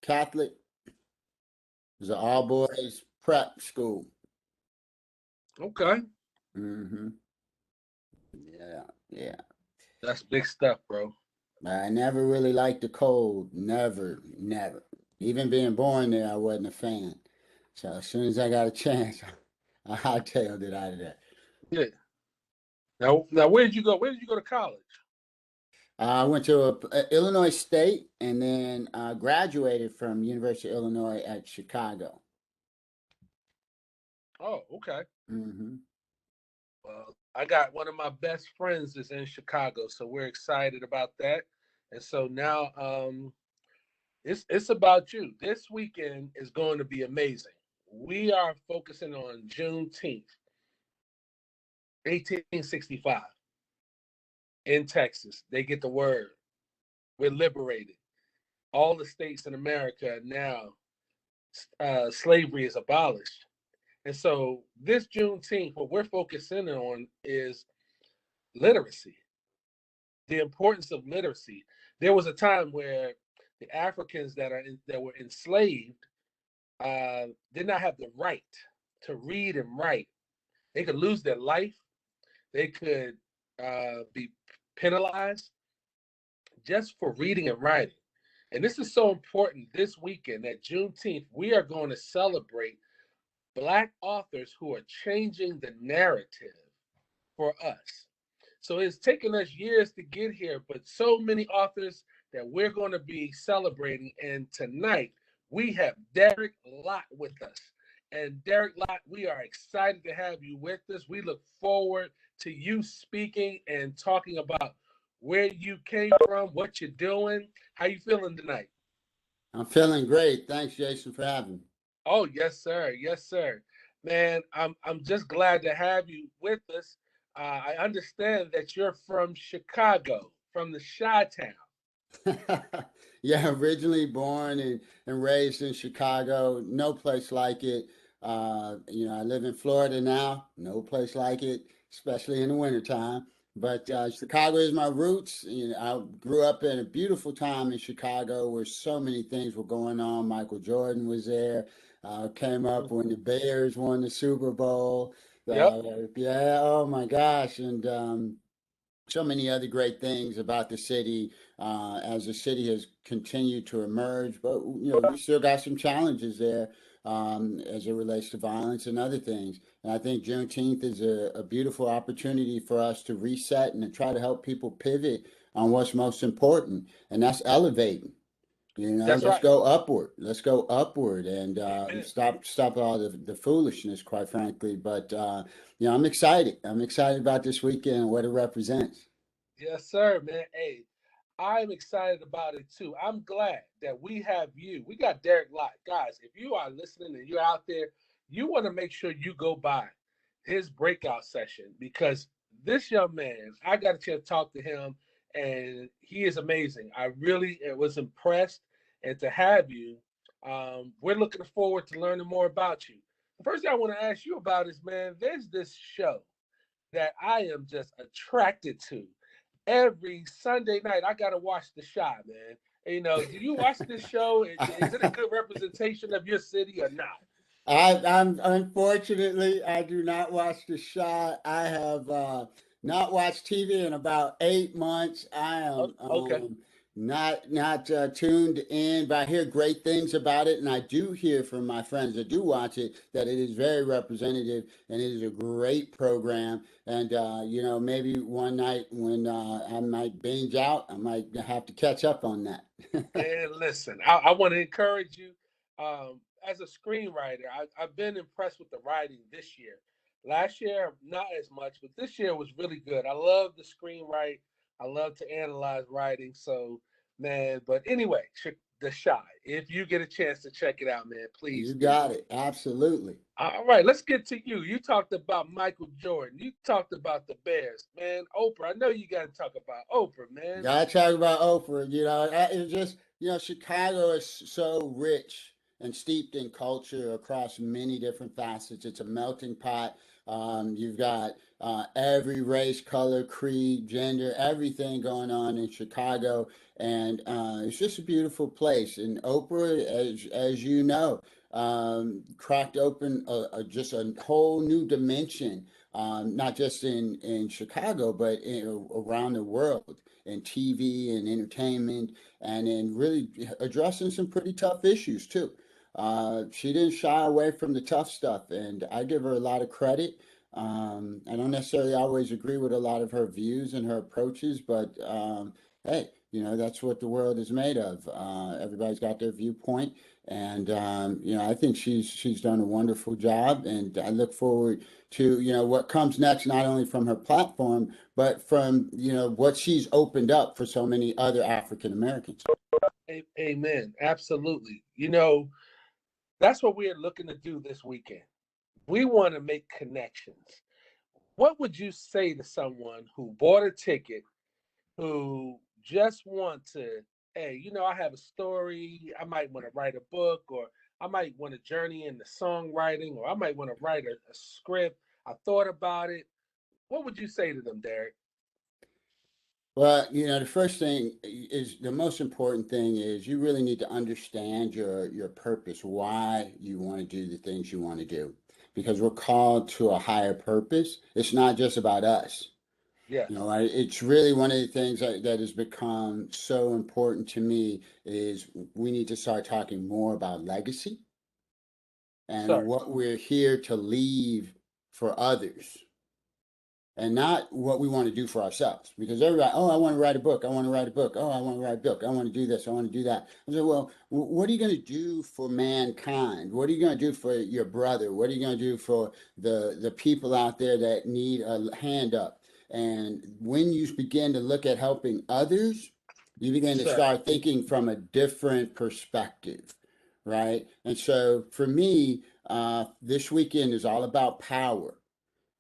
Catholic. It was an all boys prep school. Okay. Mm-hmm. Yeah, yeah. That's big stuff, bro. I never really liked the cold. Never, never. Even being born there, I wasn't a fan. So as soon as I got a chance, I hightailed it out of there. Yeah. Now, where did you go? Where did you go to college? I went to Illinois State and then graduated from University of Illinois at Chicago. Oh, okay. Hmm. Well, I got one of my best friends is in Chicago, so we're excited about that. And so now, it's about you. This weekend is going to be amazing. We are focusing on Juneteenth, 1865, in Texas. They get the word. We're liberated. All the states in America now, slavery is abolished. And so this Juneteenth, what we're focusing on is literacy, the importance of literacy. There was a time where the Africans that were enslaved did not have the right to read and write. They could lose their life. They could be penalized just for reading and writing. And this is so important this weekend at Juneteenth. We are going to celebrate Black authors who are changing the narrative for us. So it's taken us years to get here, but so many authors that we're going to be celebrating. And tonight we have Derek Lott with us. And Derek Lott, we are excited to have you with us. We look forward to you speaking and talking about where you came from, what you're doing. How you feeling tonight? I'm feeling great. Thanks, Jason, for having me. Oh, yes, sir. Yes, sir. Man, I'm just glad to have you with us. I understand that you're from Chicago, from the Chi-Town. Yeah, originally born and raised in Chicago. No place like it. I live in Florida now. No place like it, especially in the wintertime. But Chicago is my roots. I grew up in a beautiful time in Chicago where so many things were going on. Michael Jordan was there. Came up when the Bears won the Super Bowl. Yep. Yeah, oh my gosh. And so many other great things about the city as the city has continued to emerge. But we still got some challenges there as it relates to violence and other things. And I think Juneteenth is a beautiful opportunity for us to reset and to try to help people pivot on what's most important, and that's elevating. That's Let's right. go upward. Let's go upward and Amen. stop all the foolishness, quite frankly. But I'm excited. I'm excited about this weekend and what it represents. Yes, sir, man. Hey, I'm excited about it too. I'm glad that we have you. We got Derek Lott. Guys, if you are listening and you're out there, you want to make sure you go by his breakout session because this young man, I got a chance to talk to him and he is amazing. I really was impressed. And to have you, we're looking forward to learning more about you. The first thing I want to ask you about is, man, there's this show that I am just attracted to every Sunday night. I gotta watch The Shy, man. And, do you watch this show? Is it a good representation of your city or not? I'm unfortunately I do not watch the shot. I have not watched TV in about 8 months. I am Okay. not tuned in, but I hear great things about it, and I do hear from my friends that do watch it that it is very representative and it is a great program. And maybe one night when I might binge out, I might have to catch up on that. Man, listen, I want to encourage you. As a screenwriter, I've been impressed with the writing this year. Last year, not as much, but this year was really good. I love the screenwrite. I love to analyze writing. So, man, but anyway, The Shy. If you get a chance to check it out, man, please You do. got it. Absolutely. All right, let's get to you. You talked about Michael Jordan. You talked about the Bears, man. Oprah, I know you got to talk about Oprah, man. Gotta talk about Oprah. It's just Chicago is so rich and steeped in culture across many different facets. It's a melting pot You've got every race, color, creed, gender, everything going on in Chicago, and it's just a beautiful place. And Oprah, as you know, cracked open just a whole new dimension, not just in Chicago, but around the world in TV and entertainment, and in really addressing some pretty tough issues too. She didn't shy away from the tough stuff, and I give her a lot of credit. I don't necessarily always agree with a lot of her views and her approaches, but hey, that's what the world is made of. Everybody's got their viewpoint, and I think she's done a wonderful job, and I look forward to what comes next, not only from her platform, but from what she's opened up for so many other African Americans. Amen. Absolutely. That's what we're looking to do this weekend. We want to make connections. What would you say to someone who bought a ticket, who just want to, hey, I have a story, I might want to write a book, or I might want to journey into songwriting, or I might want to write a script. I thought about it. What would you say to them, Derek? Well, the first thing is the most important thing is you really need to understand your purpose, why you want to do the things you want to do. Because we're called to a higher purpose. It's not just about us. Yes, It's really one of the things that has become so important to me is we need to start talking more about legacy and sir. what we're here to leave for others and not what we want to do for ourselves. Because everybody, oh, I want to write a book. I want to write a book. Oh, I want to write a book. I want to do this. I want to do that. I said, well, what are you going to do for mankind? What are you going to do for your brother? What are you going to do for the people out there that need a hand up? And when you begin to look at helping others, you begin to Sir. start thinking from a different perspective, right? And so for me, this weekend is all about power.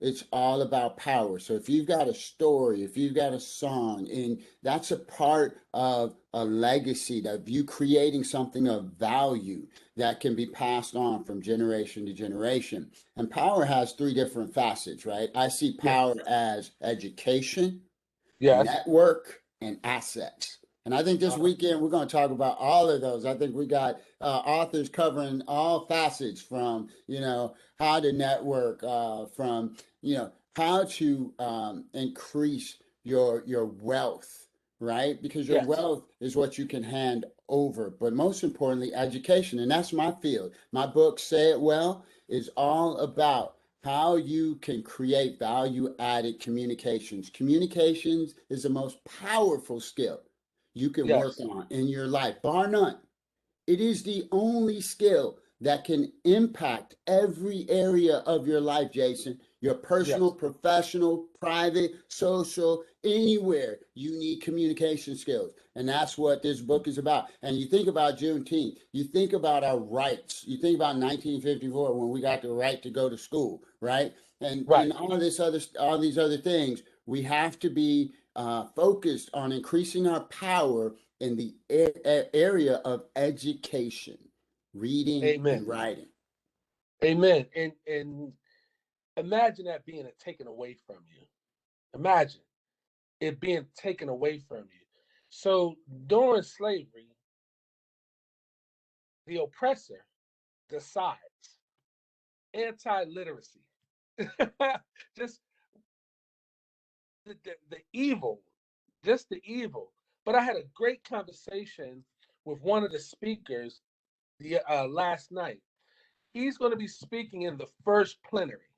It's all about power. So if you've got a story, if you've got a song, and that's a part of a legacy of you creating something of value that can be passed on from generation to generation. And power has three different facets, right? I see Yeah. power as education, Yes. network, and assets. And I think this Uh-huh. weekend we're going to talk about all of those. I think we got authors covering all facets from, how to network, from, how to increase your wealth, right? Because your Yes. wealth is what you can hand over. But most importantly, education. And that's my field. My book, Say It Well, is all about how you can create value added communications. Communications is the most powerful skill you can work Yes. on in your life, bar none. It is the only skill that can impact every area of your life, Jason. Your personal, Yes. professional, private, social, anywhere you need communication skills. And that's what this book is about. And you think about Juneteenth, you think about our rights, you think about 1954 when we got the right to go to school, right? And Right. all these other things, we have to be focused on increasing our power in the area of education, reading Amen. and writing. Amen. And imagine that being taken away from you. Imagine it being taken away from you. So during slavery, the oppressor decides anti-literacy. Just the evil, just the evil. But I had a great conversation with one of the speakers the last night. He's going to be speaking in the first plenary,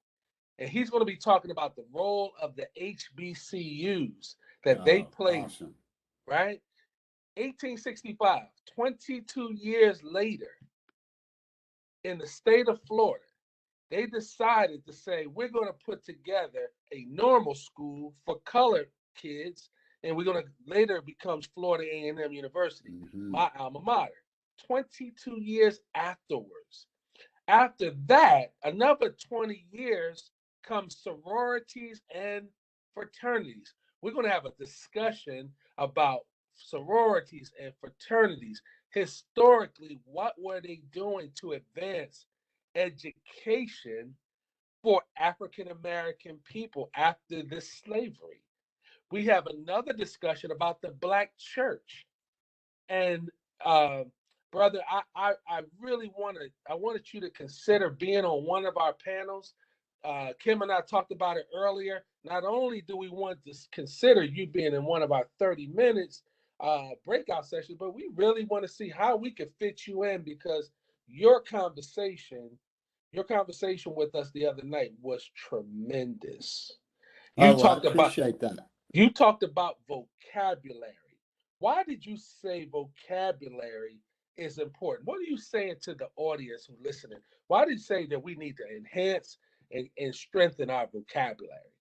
and he's going to be talking about the role of the HBCUs that they Oh, played, awesome. right? 1865, 22 years later, in the state of Florida, they decided to say, we're going to put together a normal school for colored kids, and we're going to later becomes Florida A&M University, Hmm. my alma mater. 22 years afterwards. After that, another 20 years comes sororities and fraternities. We're going to have a discussion about sororities and fraternities. Historically, what were they doing to advance education for African American people after this slavery. We have another discussion about the Black church. And brother, I really wanted you to consider being on one of our panels. Kim and I talked about it earlier. Not only do we want to consider you being in one of our 30 minutes breakout sessions, but we really want to see how we could fit you in, because your conversation, your conversation with us the other night was tremendous. You Oh, well, I talked about appreciate that. you talked about vocabulary. Why did you say vocabulary is important? What are you saying to the audience who's listening? Why did you say that we need to enhance and strengthen our vocabulary?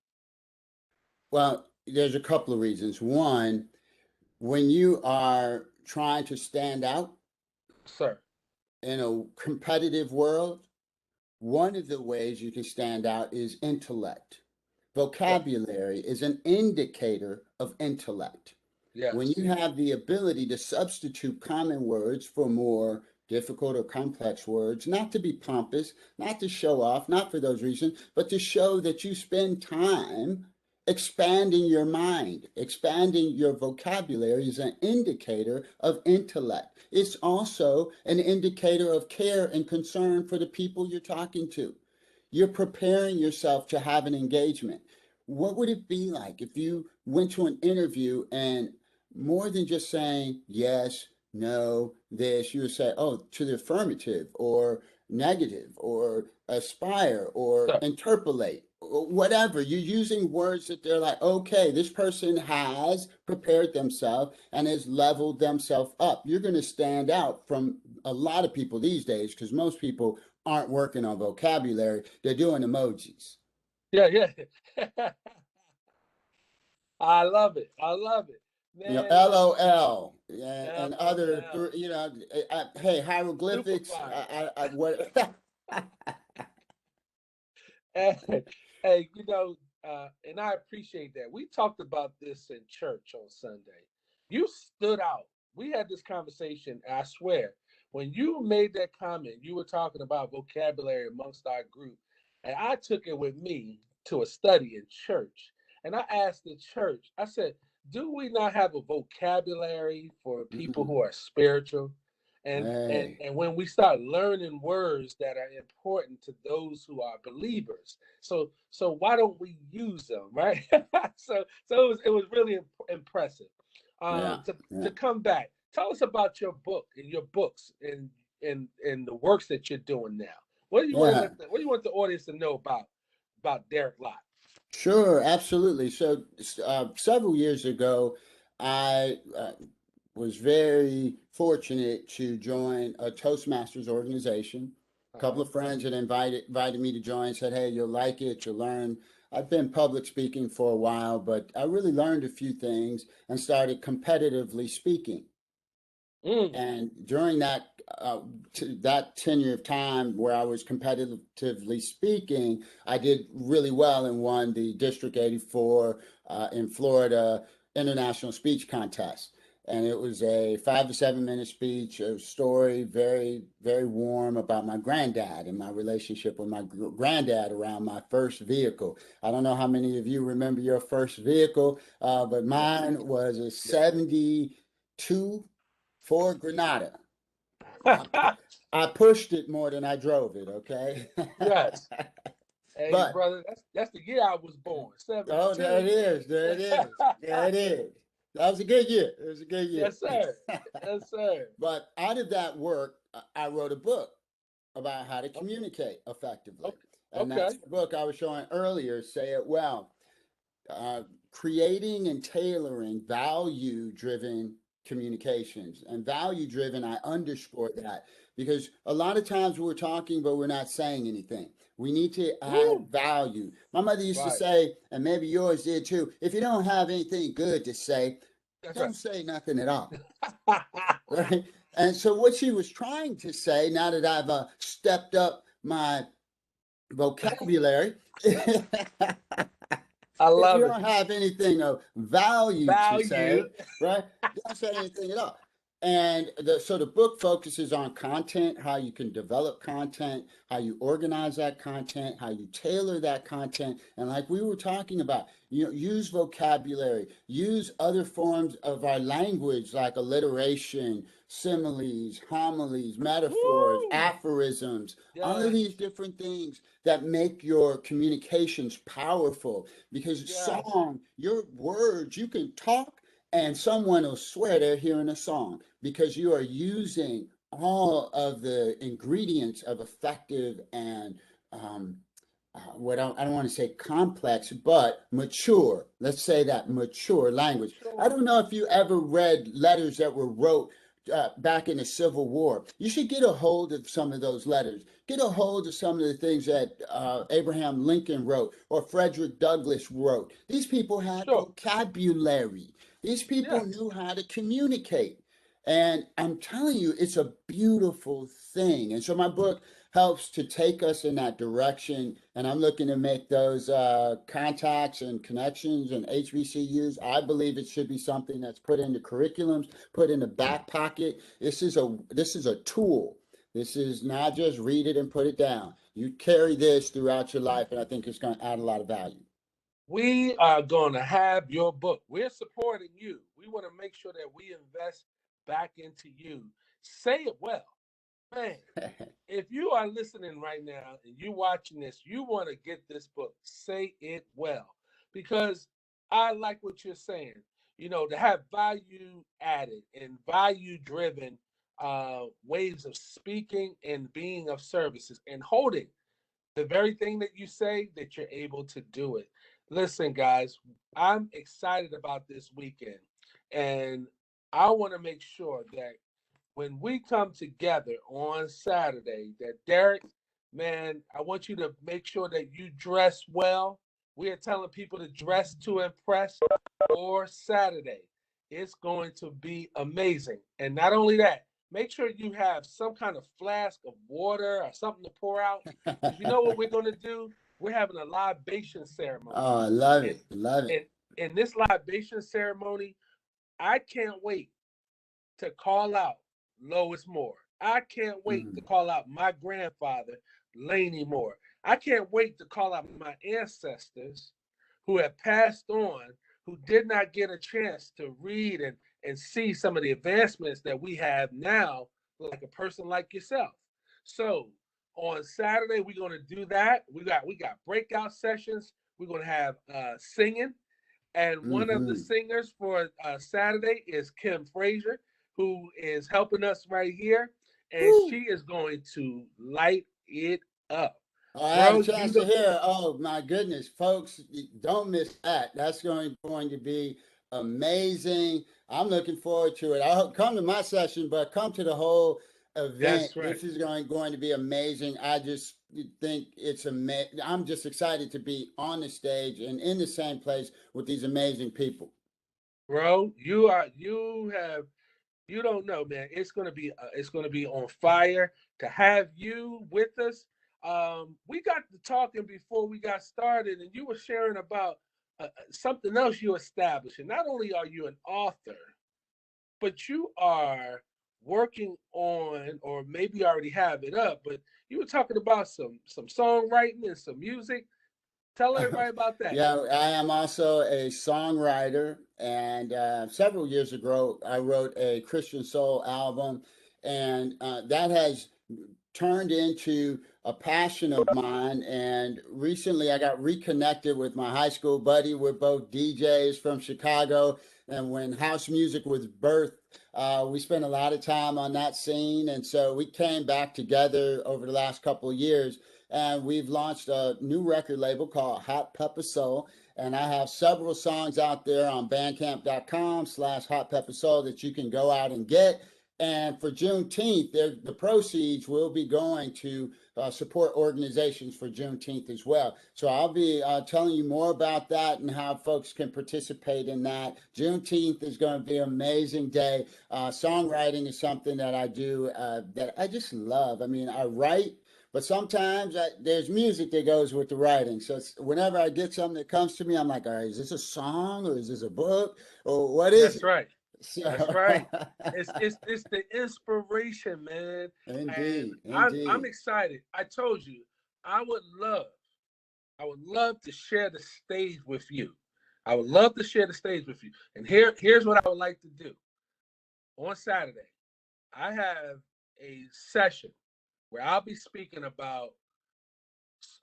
Well, there's a couple of reasons. One, when you are trying to stand out Sir. in a competitive world, one of the ways you can stand out is intellect. Yes. Vocabulary is an indicator of intellect. When Yes. you have the ability to substitute common words for more difficult or complex words, not to be pompous, not to show off, not for those reasons, but to show that you spend time expanding your mind, expanding your vocabulary is an indicator of intellect. It's also an indicator of care and concern for the people you're talking to. You're preparing yourself to have an engagement. What would it be like if you went to an interview and more than just saying yes, no, this, you would say, oh, to the affirmative or negative or aspire or Sir. interpolate or whatever. You're using words that they're like, okay, this person has prepared themselves and has leveled themselves up. You're going to stand out from a lot of people these days because most people aren't working on vocabulary. They're doing emojis. Yeah, yeah. I love it. I love it. You know, Man, listen. LOL and other, LOL. you know, hey, hieroglyphics. Superfine. What? Hey, hey, and I appreciate that. We talked about this in church on Sunday. You stood out. We had this conversation, I swear. When you made that comment, you were talking about vocabulary amongst our group. And I took it with me to a study in church. And I asked the church, I said, do we not have a vocabulary for people who are spiritual? Hey, And when we start learning words that are important to those who are believers, so why don't we use them, right? So it was really impressive. yeah, To yeah, come back, tell us about your book and your books and the works that you're doing now. What do you want to yeah. what do you want the audience to know about Derek Lott? Sure, absolutely. So, several years ago, I was very fortunate to join a Toastmasters organization. A couple Uh-huh. of friends had invited me to join, said, "Hey, you'll like it, you'll learn." I've been public speaking for a while, but I really learned a few things and started competitively speaking. Mm. And during that tenure of time where I was competitively speaking, I did really well and won the District 84 in Florida International Speech Contest. And it was a 5 to 7 minute speech, a story very, very warm about my granddad and my relationship with my granddad around my first vehicle. I don't know how many of you remember your first vehicle, but Yeah. mine was a Yeah. 72 Ford Granada. I, I pushed it more than I drove it, okay? Yes. Hey, But, brother, that's the year I was born, oh, there 72. it is. There it is. There it is. That was a good year. It was a good year. Yes, sir. Yes, sir. But out of that work, I wrote a book about how to Okay. communicate effectively. Okay. And that's Okay. the book I was showing earlier, Say It Well. Creating and tailoring value driven communications. And value driven, I underscore that because a lot of times we're talking, but we're not saying anything. We need to add Woo. value. My mother used to Right. say, and maybe yours did too, if you don't have anything good to say, That's right. don't say nothing at all. Right. And so, what she was trying to say, now that I've stepped up my vocabulary, I if you love it. don't have anything of value to say, Value. right, don't say anything at all. And so the book focuses on content, how you can develop content, how you organize that content, how you tailor that content. And like we were talking about, use vocabulary, use other forms of our language like alliteration, similes, homilies, metaphors, Woo! aphorisms, all of these Yes, different things that make your communications powerful. Because yes. song, your words, you can talk and someone will swear they're hearing a song because you are using all of the ingredients of effective and um, I don't want to say complex, but mature. Let's say that mature language. I Sure. don't know if you ever read letters that were wrote back in the Civil War. You should get a hold of some of those letters. Get a hold of some of the things that Abraham Lincoln wrote or Frederick Douglass wrote. These people had Sure. vocabulary. These people Yes. knew how to communicate. And I'm telling you, it's a beautiful thing. And so my book helps to take us in that direction. And I'm looking to make those contacts and connections and HBCUs. I believe it should be something that's put into curriculums, put in the back pocket. This is a tool. This is not just read it and put it down. You carry this throughout your life, and I think it's going to add a lot of value. We are going to have your book. We're supporting you. We want to make sure that we invest back into you. Say it well. Man, if you are listening right now and you're watching this, you want to get this book. Say it well. Because I like what you're saying. To have value added and value driven ways of speaking and being of services and holding the very thing that you say that you're able to do it. Listen, guys, I'm excited about this weekend. And I want to make sure that when we come together on Saturday, that Derek, man, I want you to make sure that you dress well. We are telling people to dress to impress for Saturday. It's going to be amazing. And not only that, make sure you have some kind of flask of water or something to pour out. Because you know what we're going to do? We're having a libation ceremony. Oh, I love And it. Love it. and in this libation ceremony, I can't wait to call out Lois Moore. I can't wait to Mm. call out my grandfather, Laney Moore. I can't wait to call out my ancestors who have passed on, who did not get a chance to read and see some of the advancements that we have now, like a person like yourself. So on Saturday, we're going to do that. We got breakout sessions. We're going to have singing. And one of the Hmm. singers for Saturday is Kim Frazier, who is helping us right here. And Woo. she is going to light it up. Oh, I had a Bro, you chance know, to hear. Oh my goodness, folks, don't miss that. That's going to be amazing. I'm looking forward to it. I hope come to my session, but come to the whole event. that's right. This is going to be amazing. I just think it's amazing. I'm just excited to be on the stage and in the same place with these amazing people. Bro, you don't know, man. It's gonna be on fire to have you with us. We got to talking before we got started, and you were sharing about something else you established. And not only are you an author, but you are working on, or maybe you already have it up, but you were talking about some songwriting and some music. Tell everybody about that. Yeah, I am also a songwriter, and several years ago, I wrote a Christian soul album, and that has turned into a passion of mine. And recently, I got reconnected with my high school buddy. We're both DJs from Chicago, and when house music was birthed, we spent a lot of time on that scene, and so we came back together over the last couple of years and we've launched a new record label called Hot Pepper Soul. And I have several songs out there on bandcamp.com/Hot Pepper Soul that you can go out and get. And for Juneteenth, the proceeds will be going to support organizations for Juneteenth as well. So I'll be telling you more about that and how folks can participate in that. Juneteenth is going to be an amazing day. Songwriting is something that I do that I just love. I mean, I write but sometimes there's music that goes with the writing. So whenever I get something that comes to me, I'm like, all right, is this a song or is this a book or what is That's it? right. That's So, right. It's the inspiration, man. And indeed, I'm indeed. excited. I told you, I would love, I would love to share the stage with you. I would love to share the stage with you. And here's what I would like to do. On Saturday, I have a session where I'll be speaking about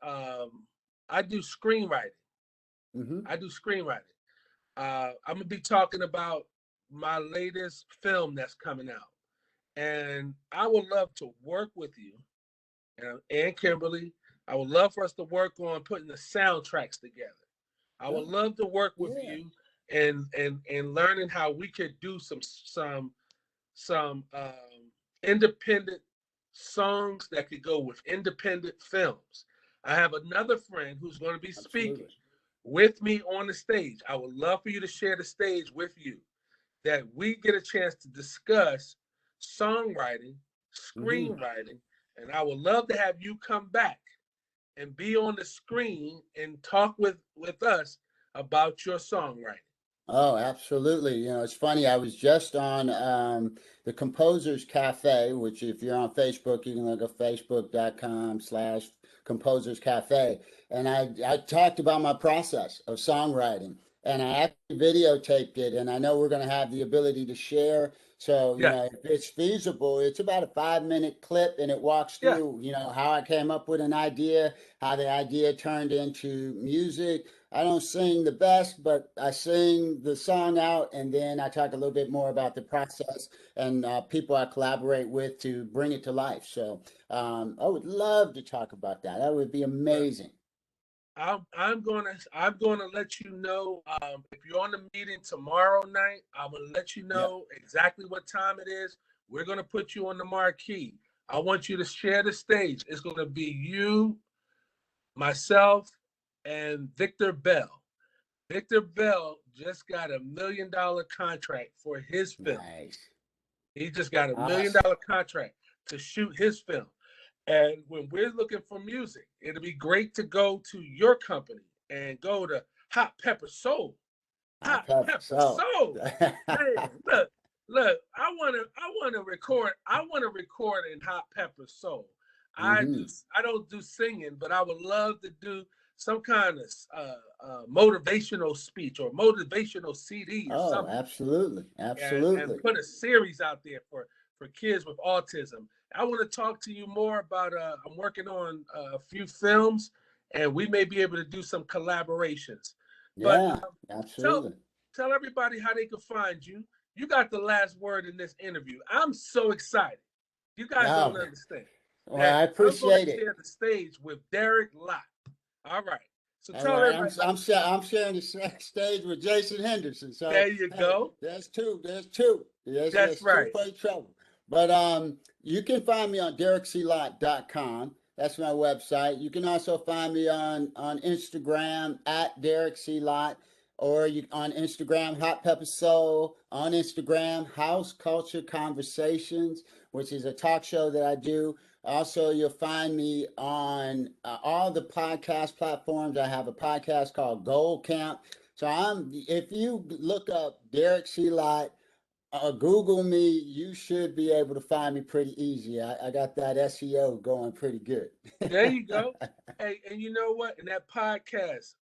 I do screenwriting. Hmm. I do screenwriting. I'm gonna be talking about my latest film that's coming out, and I would love to work with you and Kimberly. I would love for us to work on putting the soundtracks together. I would Oh, love to work with yeah, you and learning how we could do some independent songs that could go with independent films. I have another friend who's going to be speaking absolutely. with me on the stage. I would love for you to share the stage with you, that we get a chance to discuss songwriting, Hmm. screenwriting, and I would love to have you come back and be on the screen and talk with us about your songwriting. Oh, absolutely. You know, it's funny. I was just on the Composers Cafe, which if you're on Facebook, you can look at facebook.com/Composers Cafe. And I talked about my process of songwriting and I actually videotaped it. And I know we're going to have the ability to share. So, you Yeah, know, if it's feasible, it's about a 5-minute clip and it walks yeah, through, you know, how I came up with an idea, how the idea turned into music. I don't sing the best, but I sing the song out, and then I talk a little bit more about the process and people I collaborate with to bring it to life. So I would love to talk about that. That would be well, amazing. I'm gonna let you know if you're on the meeting tomorrow night. I'm gonna let you Yeah. know exactly what time it is. We're gonna put you on the marquee. I want you to share the stage. It's gonna be you, myself, and Victor Bell. Victor Bell just got $1 million contract for his film. Nice. He just got a million Awesome. dollar contract to shoot his film. And when we're looking for music, it'll be great to go to your company and go to Hot Pepper Soul. Hot Hot pepper. Pepper So, Soul. Man, look, I wanna record in Hot Pepper Soul. hmm. I don't do singing, but I would love to do some kind of motivational speech or motivational CD or Oh, something, absolutely. and Absolutely. put a series out there for kids with autism. I want to talk to you more about. I'm working on a few films, and we may be able to do some collaborations. But Yeah, tell absolutely. tell everybody how they can find you. You got the last word in this interview. I'm so excited. You guys don't Oh, understand well, that I I'm going to appreciate it. share the stage with Derek Lott. All right. So All tell right, everybody. I'm sharing the stage with Jason Henderson. So There you hey, go. there's two. There's two. That's There's two right. for the trouble. But you can find me on DerekCLott.com. That's my website. You can also find me on Instagram at Derek C. Lott, or you on Instagram Hot Pepper Soul, on Instagram House Culture Conversations, which is a talk show that I do. Also, you'll find me on all the podcast platforms. I have a podcast called Gold Camp. So if you look up Derek C. Lott, Google me, you should be able to find me pretty easy. I got that SEO going pretty good. There you go. Hey, and you know what? In that podcast,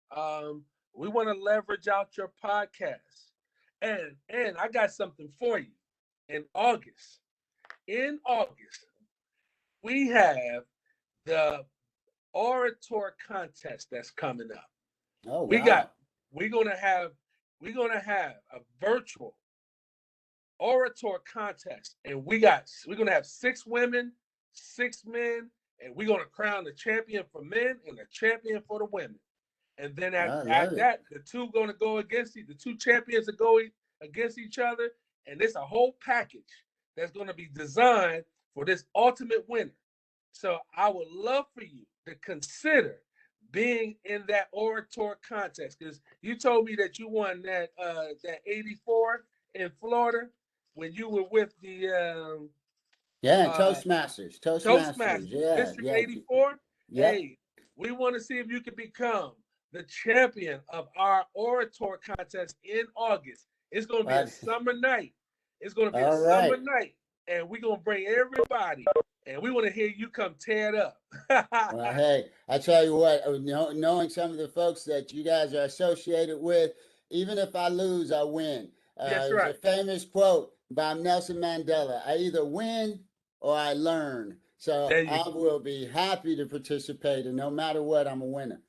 we want to leverage out your podcast. And I got something for you. In August, in August, we have the orator contest that's coming up. Oh, We got wow. we're gonna have a virtual orator contest, and we're gonna have 6 women, 6 men, and we're gonna crown the champion for men and the champion for the women. And then I at love it. that, the two gonna go against the two champions are going against each other, and it's a whole package that's gonna be designed for this ultimate winner. So I would love for you to consider being in that orator contest, because you told me that you won that 84 in Florida when you were with the Yeah, uh, Toastmasters. Toastmasters. Toastmasters Yeah, District yeah. 84. Yep. Hey, we want to see if you can become the champion of our orator contest in August. It's going to be a Well, summer night. It's going to be a All summer right. night, and we're going to bring everybody, and we want to hear you come tear it up. Well, hey, I tell you what, knowing some of the folks that you guys are associated with, even if I lose, I win. That's There's a right. famous quote by Nelson Mandela: I either win or I learn. So There you I go. will be happy to participate, and no matter what, I'm a winner.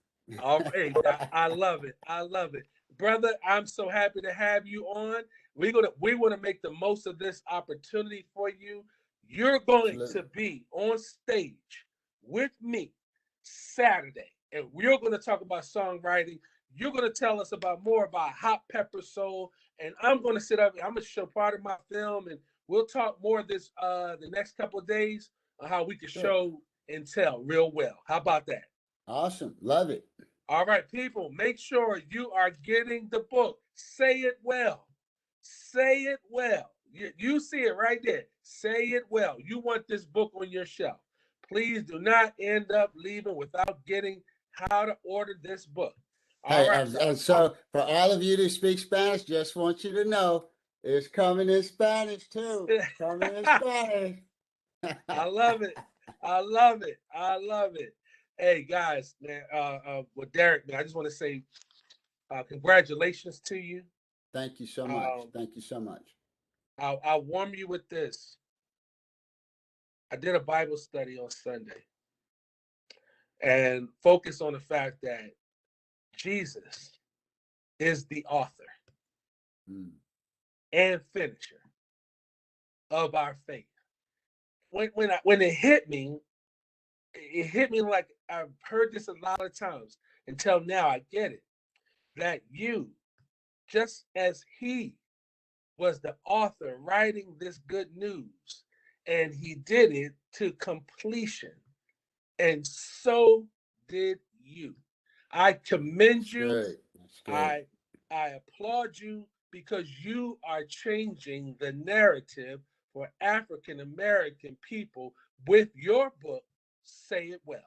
All right, I love it. I love it, brother. I'm so happy to have you on. We want to make the most of this opportunity for you. You're going to Absolutely. be on stage with me Saturday, and we're going to talk about songwriting. You're going to tell us about more about Hot Pepper Soul, and I'm going to sit up. I'm going to show part of my film, and we'll talk more this the next couple of days on how we can Sure. show and tell real well. How about that? Awesome. Love it. All right, people, make sure you are getting the book. Say it well. Say it well. You see it right there. Say it well. You want this book on your shelf. Please do not end up leaving without getting how to order this book. All Hey, right. and so for all of you who speak Spanish, just want you to know it's coming in Spanish too. Coming in Spanish. I love it. I love it. I love it. Hey guys, man. With Derek, man, I just want to say congratulations to you. Thank you so much. Um, Thank you so much. I'll warm you with this. I did a Bible study on Sunday and focused on the fact that Jesus is the author Mm. and finisher of our faith. When it hit me like I've heard this a lot of times until now. I get it that you, just as he was the author writing this good news, and he did it to completion, and so did you. I commend That's you. great. That's great. I I applaud you because you are changing the narrative for African American people with your book, Say It Well.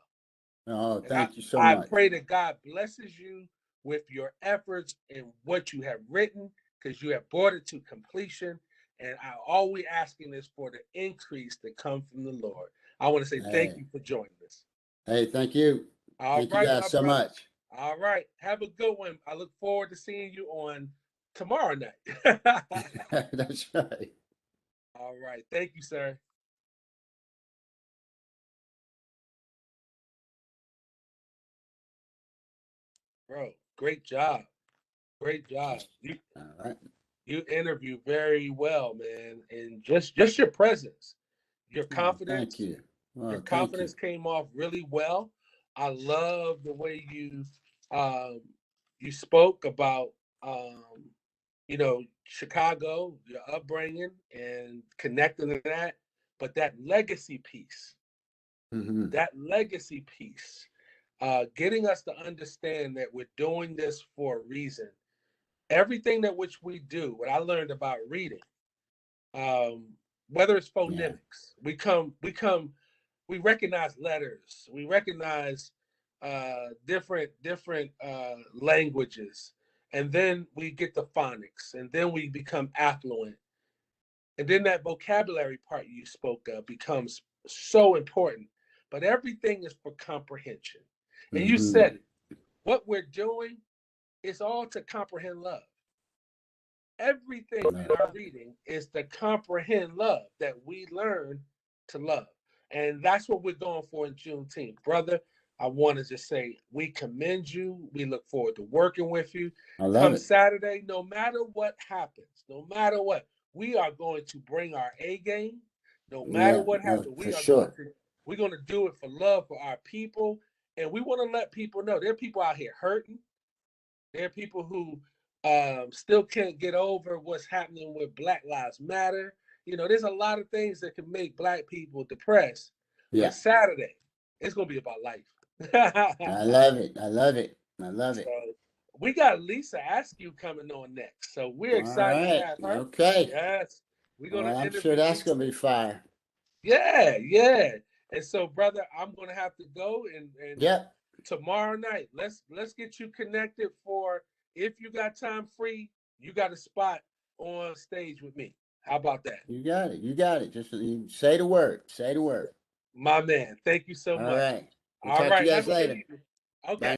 Oh, And I, thank you so I much. pray that God blesses you with your efforts and what you have written because you have brought it to completion. And I always asking this for the increase that come from the Lord. I want to say thank Hey, you for joining us. hey, thank you. All Thank you right, guys my so brother. much. All right. Have a good one. I look forward to seeing you on tomorrow night. That's right. All right. Thank you, sir. Bro, great job. Great job. Just You all right. you interview very well, man. And just your presence, your Oh, thank confidence, you. your Oh, thank you. confidence came off really well. I love the way um you spoke about um Chicago, your upbringing and connecting to that, but Hmm. that legacy piece, getting us to understand that we're doing this for a reason. Everything that which we do, what I learned about reading, um, whether it's Yeah. phonetics, we recognize letters, we recognize different languages, and then we get the phonics, and then we become affluent, and then that vocabulary part you spoke of becomes so important. But everything is for comprehension, and you Hmm. said it. What we're doing is all to comprehend love. Everything in Right. our reading is to comprehend love, that we learn to love. And that's what we're going for in Juneteenth. Brother, I want to just say we commend you. We look forward to working with you. I love Come it. Saturday, no matter what happens, no matter what, we are going to bring our A game. No matter Yeah, what no, happens, for sure. we're going to do it for love for our people. And we want to let people know there are people out here hurting. There are people who still can't get over what's happening with Black Lives Matter. There's a lot of things that can make Black people depressed. But Yeah, Saturday, it's going to be about life. I love it. I love it. I love So it. we got Lisa Askew coming on next. So we're All excited to right. have her. Okay. Yes, we're going Well, to I'm sure interview that's Lisa. gonna be fire. Yeah, yeah. And so, brother, I'm going to have to go and Yep. tomorrow night. Let's get you connected for if you got time free, you got a spot on stage with me. How about that? You got it. You got it. Just you say the word. Say the word. My man. Thank you so All much. right. We'll All talk to right. you guys Have a good later. evening. Okay. Bye.